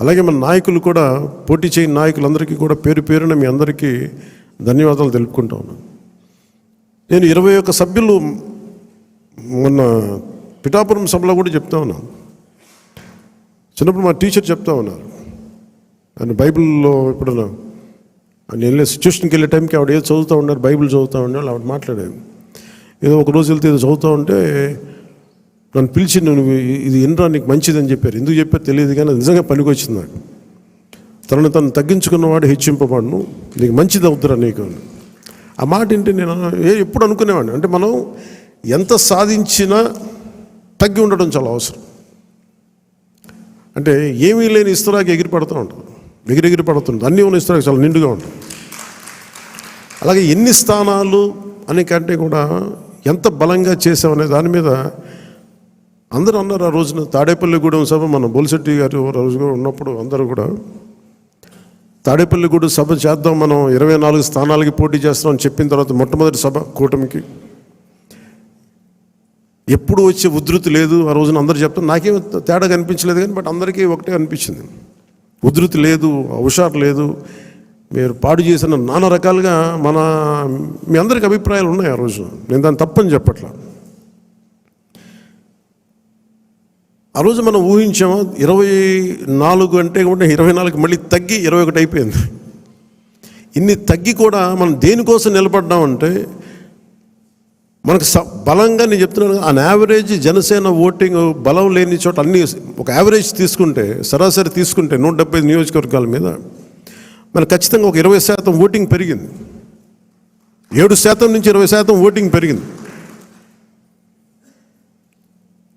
అలాగే మన నాయకులు కూడా, పోటీ చేయని నాయకులందరికీ కూడా పేరు పేరున మీ అందరికీ ధన్యవాదాలు తెలుపుకుంటా ఉన్నాను. నేను 21 సభ్యులు మొన్న పిఠాపురం సభలో కూడా చెప్తా ఉన్నాను. చిన్నప్పుడు మా టీచర్ చెప్తా ఉన్నారు, ఆయన బైబిల్లో ఎప్పుడన్నా ఆయన వెళ్ళే సిచ్యువేషన్కి వెళ్ళే టైంకి ఆవిడ ఏదో చదువుతూ ఉన్నారు, బైబిల్ చదువుతూ ఉన్నారు. ఆవిడ మాట్లాడేది ఏదో ఒక రోజు వెళ్తే ఏదో చదువుతూ ఉంటే నన్ను పిలిచి, నువ్వు ఇది ఎన్రా నీకు మంచిదని చెప్పారు. ఎందుకు చెప్పారు తెలియదు, కానీ నిజంగా పనికి వచ్చింది నాకు. తను తగ్గించుకున్నవాడు హెచ్చింపబడును, నీకు మంచిది అవుతురా నీకు. ఆ మాట ఏంటి నేను ఎప్పుడు అనుకునేవాడిని, అంటే మనం ఎంత సాధించినా తగ్గి ఉండడం చాలా అవసరం. అంటే ఏమీ లేని ఇస్తరాకి ఎగిరి పడుతూ ఉంటుంది, ఎగిరెగిరి పడుతుంది. అన్నీ ఉన్న ఇస్తరాకి చాలా నిండుగా ఉంటుంది. అలాగే ఎన్ని స్థానాలు అనే కంటే కూడా ఎంత బలంగా చేసామనే దాని మీద అందరూ అన్నారు. ఆ రోజున తాడేపల్లిగూడెం సభ, మన బొలిశెట్టి గారు రోజుగా ఉన్నప్పుడు అందరూ కూడా తాడేపల్లిగూడెం సభ చేద్దాం, మనం 24 స్థానాలకి పోటీ చేస్తామని చెప్పిన తర్వాత మొట్టమొదటి సభ కూటమికి ఎప్పుడు వచ్చే ఉధృతి లేదు. ఆ రోజున అందరూ చెప్తారు, నాకేం తేడా కనిపించలేదు కానీ బట్ అందరికీ ఒకటే అనిపించింది, ఉధృతి లేదు, హుషారు లేదు, మీరు పాడు చేసిన నానా రకాలుగా మీ అందరికి అభిప్రాయాలు ఉన్నాయి. ఆ రోజు నేను దాన్ని తప్పని చెప్పట్లా. ఆ రోజు మనం ఊహించాము 24 అంటే కూడా 24 మళ్ళీ తగ్గి 21 అయిపోయింది. ఇన్ని తగ్గి కూడా మనం దేనికోసం నిలబడ్డామంటే మనకు బలంగా, నేను చెప్తున్నాను, అన్ యావరేజ్ జనసేన ఓటింగ్ బలం లేని చోట అన్ని ఒక యావరేజ్ తీసుకుంటే, సరాసరి తీసుకుంటే 170 నియోజకవర్గాల మీద మనకు ఖచ్చితంగా ఒక 20% ఓటింగ్ పెరిగింది. 7% నుంచి 20% ఓటింగ్ పెరిగింది.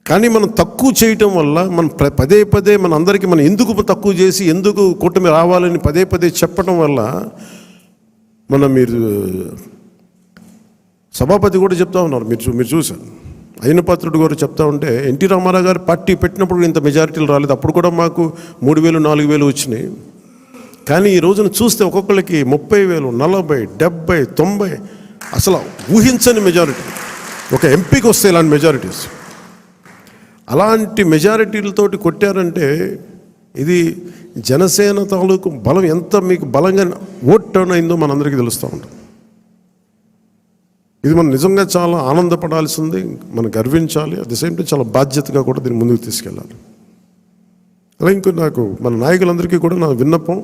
కానీ మనం తక్కువ చేయటం వల్ల మనం పదే పదే మన అందరికీ మనం ఎందుకు తక్కువ చేసి ఎందుకు కూటమి రావాలని పదే పదే చెప్పడం వల్ల మీరు సభాపతి కూడా చెప్తా ఉన్నారు, మీరు చూశారు, అయ్యనపాత్రుడు గారు చెప్తా ఉంటే, ఎన్టీ రామారావు గారు పార్టీ పెట్టినప్పుడు ఇంత మెజారిటీలు రాలేదు, అప్పుడు కూడా మాకు 3,000 4,000 వచ్చినాయి. కానీ ఈ రోజున చూస్తే ఒక్కొక్కరికి 30,000 40 70 90 అసలు ఊహించని మెజారిటీ. ఒక ఎంపీకి వస్తే ఇలాంటి మెజారిటీస్, అలాంటి మెజారిటీలతోటి కొట్టారంటే ఇది జనసేన తాలూకు బలం ఎంత మీకు బలంగా ఓట్ టర్న్ అయిందో మనందరికీ తెలుస్తూ ఉంటుంది. ఇది మనం నిజంగా చాలా ఆనందపడాల్సింది, మనం గర్వించాలి. అట్ ది సేమ్ టైం చాలా బాధ్యతగా కూడా దీన్ని ముందుకు తీసుకెళ్ళాలి. అలా ఇంకో నాకు మన నాయకులందరికీ కూడా నా విన్నపం,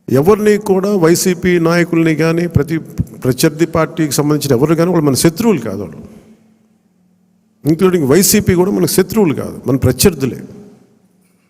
ఎవరిని కూడా వైసీపీ నాయకుల్ని కానీ ప్రత్యర్థి పార్టీకి సంబంధించిన ఎవరు కానీ వాళ్ళు మన శత్రువులు కాదు, వాళ్ళు ఇంక్లూడింగ్ వైసీపీ కూడా మనకు శత్రువులు కాదు, మన ప్రత్యర్థులే.